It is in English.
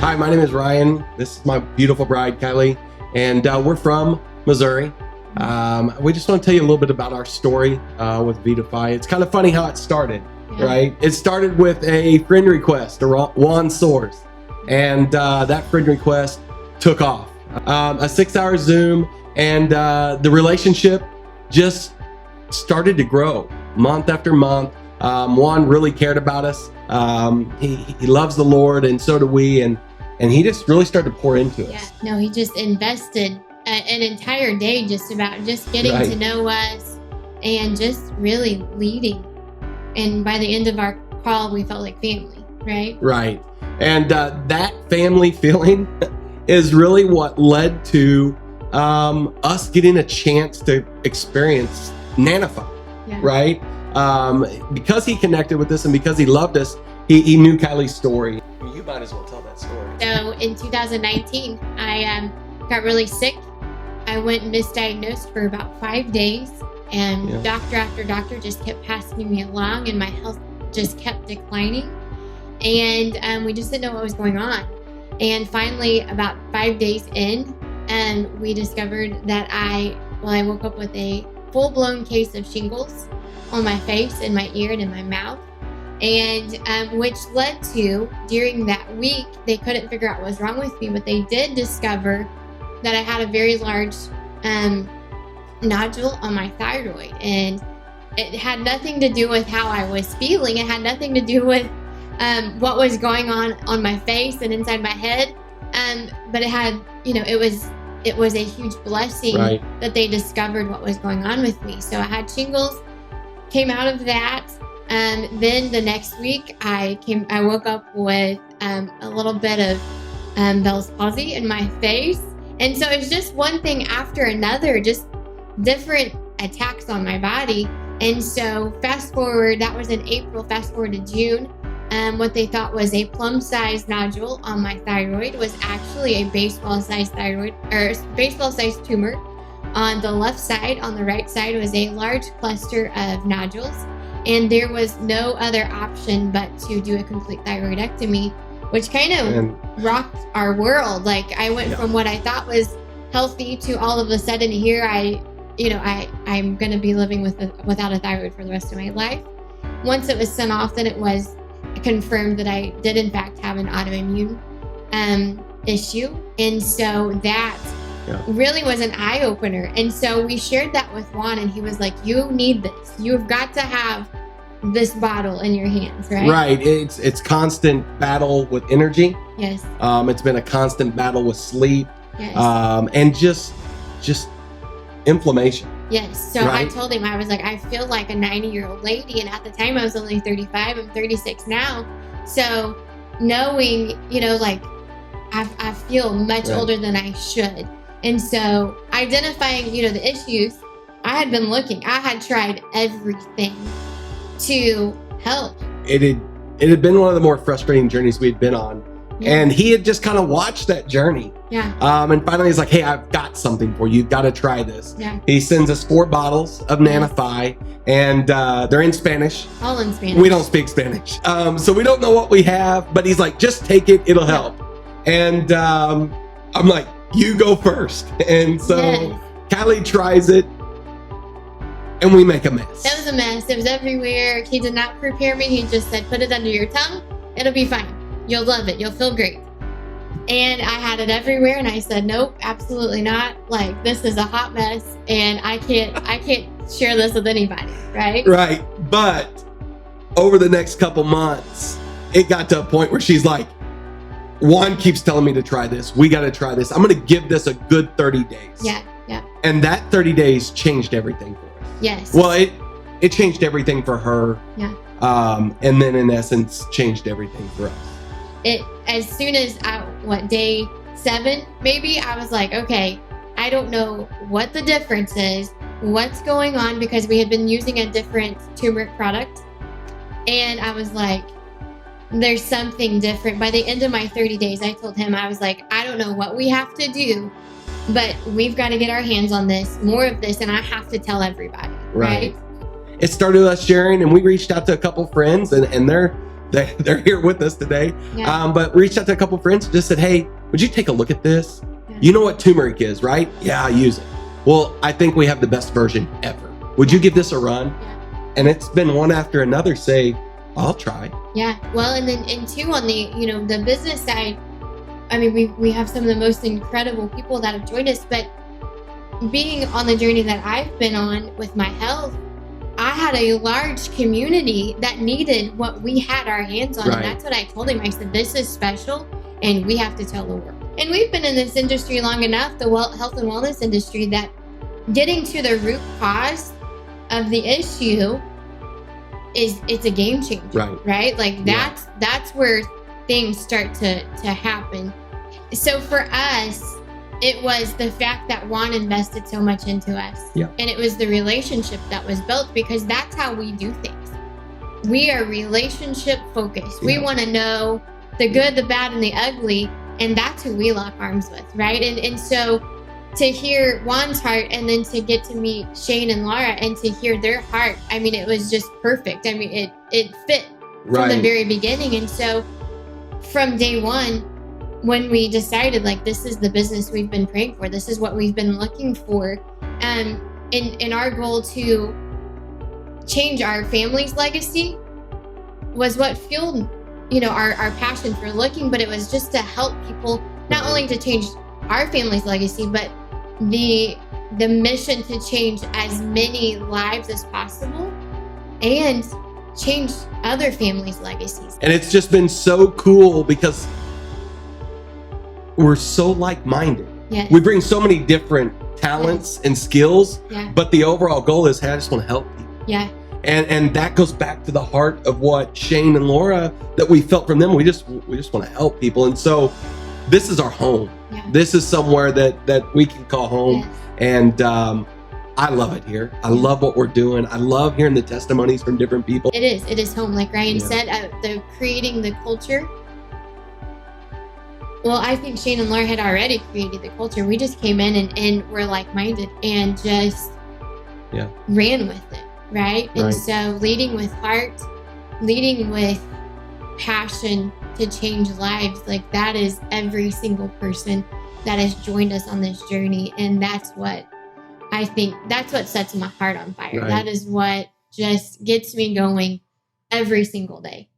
Hi, my name is Ryan. This is my beautiful bride, Kyli, and we're from Missouri. We just want to tell you a little bit about our story with Vidafy. It's kind of funny how it started, right? It started with a friend request, a Juan Source, and that friend request took off. A 6-hour Zoom, and the relationship just started to grow month after month. Juan really cared about us. He loves the Lord, and so do we, and he just really started to pour into us. Yeah, no, he just invested an entire day just getting to know us and just really leading. And by the end of our call, we felt like family, right? Right. And that family feeling is really what led to us getting a chance to experience Nanify, right? Because he connected with us and because he loved us, he knew Kyli's story. You might as well tell that story. So in 2019, I got really sick. I went misdiagnosed for about 5 days, and doctor after doctor just kept passing me along, and my health just kept declining. And we just didn't know what was going on. And finally, about 5 days in, we discovered that I woke up with a full-blown case of shingles on my face, in my ear, and in my mouth. And which led to, during that week, they couldn't figure out what was wrong with me, but they did discover that I had a very large nodule on my thyroid. And it had nothing to do with how I was feeling. It had nothing to do with what was going on my face and inside my head. But it had, it was a huge blessing that they discovered what was going on with me. So I had shingles, came out of that. Then the next week I woke up with a little bit of Bell's palsy in my face. And so it's just one thing after another, just different attacks on my body. And so fast forward, that was in April, fast forward to June. What they thought was a plum-sized nodule on my thyroid was actually a baseball-sized baseball-sized tumor. On the left side, on the right side, was a large cluster of nodules. And there was no other option but to do a complete thyroidectomy, which kind of rocked our world. Like, I went from what I thought was healthy to all of a sudden here I'm going to be living without a thyroid for the rest of my life. Once it was sent off, then it was confirmed that I did in fact have an autoimmune issue. And so that really was an eye-opener. And so we shared that with Juan, and he was like, you need this. You've got to have this bottle in your hands, right? Right. It's constant battle with energy. Yes. It's been a constant battle with sleep. Yes. And just inflammation. Yes. So I told him, I was like, I feel like a 90-year-old lady. And at the time I was only 35. I'm 36 now. So knowing, I feel much older than I should. And so identifying, the issues, I had been looking. I had tried everything to help. It had been one of the more frustrating journeys we'd been on. And he had just kind of watched that journey. And finally he's like, hey, I've got something for you. You've got to try this. He sends us 4 bottles of Nanify, and they're in Spanish. All in Spanish. We don't speak Spanish. So we don't know what we have, but he's like, just take it. It'll help. And I'm like, you go first. And so Kyli tries it, and we make a mess. It was a mess. It was everywhere. He did not prepare me. He just said, put it under your tongue. It'll be fine. You'll love it. You'll feel great. And I had it everywhere, and I said, nope, absolutely not. Like, this is a hot mess, and I can't share this with anybody, right? Right. But over the next couple months, it got to a point where she's like, Juan keeps telling me to try this. We got to try this. I'm going to give this a good 30 days. Yeah. And that 30 days changed everything for us. Yes. Well, it changed everything for her. Yeah. And then in essence, changed everything for us. As soon as day 7, maybe, I was like, okay, I don't know what the difference is, what's going on, because we had been using a different turmeric product. And I was like, there's something different. By the end of my 30 days, I told him, I was like, I don't know what we have to do, but we've got to get our hands on this, more of this, and I have to tell everybody. Right? It started with us sharing, and we reached out to a couple friends, and they're here with us today. Yeah. But reached out to a couple friends and just said, hey, would you take a look at this? Yeah. You know what turmeric is, right? Yeah, I use it. Well, I think we have the best version ever. Would you give this a run? Yeah. And it's been one after another say, I'll try. Yeah. Well, and two, on the, the business side, I mean, we have some of the most incredible people that have joined us, but being on the journey that I've been on with my health, I had a large community that needed what we had our hands on. Right. And that's what I told him. I said, this is special, and we have to tell the world. And we've been in this industry long enough, the health and wellness industry, that getting to the root cause of the issue it's a game changer. Right? Like, that's where things start to happen. So for us, it was the fact that Juan invested so much into us. Yeah. And it was the relationship that was built, because that's how we do things. We are relationship focused. Yeah. We want to know the good, the bad, and the ugly. And that's who we lock arms with, right? And so to hear Juan's heart, and then to get to meet Shane and Laura and to hear their heart, I mean, it was just perfect. I mean, it fit from the very beginning. And so from day one, when we decided, like, this is the business we've been praying for, this is what we've been looking for, in our goal to change our family's legacy was what fueled, our passion for looking. But it was just to help people, not only to change our family's legacy, but the mission to change as many lives as possible and change other families' legacies. And it's just been so cool because we're so like-minded. Yes. We bring so many different talents and skills, but the overall goal is, hey, I just want to help people. Yeah. And that goes back to the heart of what Shane and Laura, that we felt from them. We just want to help people. And so this is our home. Yeah. This is somewhere that we can call home. Yes. And I love it here. I love what we're doing. I love hearing the testimonies from different people. It is home. Like Ryan said, the creating the culture. Well, I think Shane and Laura had already created the culture. We just came in and were like-minded and just ran with it, right? And so leading with heart, leading with passion to change lives, like, that is every single person that has joined us on this journey. And that's what I think, that's what sets my heart on fire. That is what just gets me going every single day.